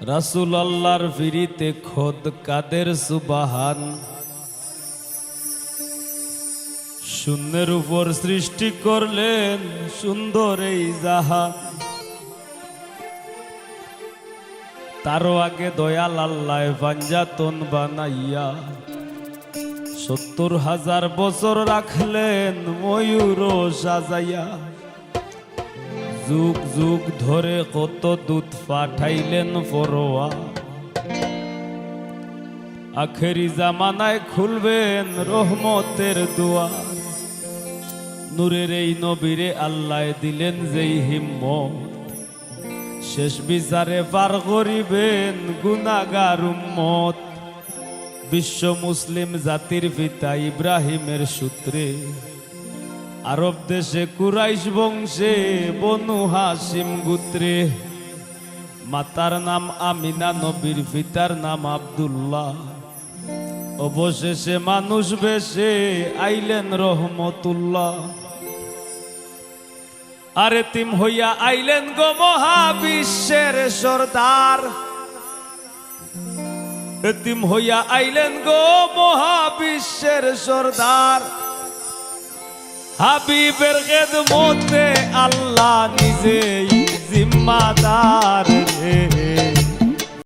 রাসূল আল্লাহর ফিরিতে খোদ কাদের সুবহান। শূন্যের উপর সৃষ্টি করলেন সুন্দর এই জাহান। তারও আগে দয়াল আল্লাহ পাঞ্জাতন বানাইয়া ৭০,০০০ বছর রাখলেন ময়ূর সাজাইয়া। যুগ যুগ ধরে কত দুধ পাঠাইলেন ফরোয়া। আখেরি জামানায় খুলবেন রহমতের দুয়ার। নূরের এই নবীরে আল্লাহ দিলেন যেই হিম্মত, শেষ বিচারে পার করিবেন গুনাহগার উম্মত। বিশ্ব মুসলিম জাতির পিতা ইব্রাহিমের সূত্রে আরব দেশে কুরাইশ বংশে বনু হাশিম গোত্রে। মাতার নাম আমিনা, নবীর পিতার নাম আব্দুল্লাহ। অবশেষে মানুষ বেশে আইলেন রহমতুল্লাহ। আরে তিম হইয়া আইলেন গো মহাবিশ্বের সর্দার। এতিম হইয়া আইলেন গো মহাবিশ্বের সর্দার। হাবিবের খেদমতে আল্লাহ নিজেই জিম্মাদার রে।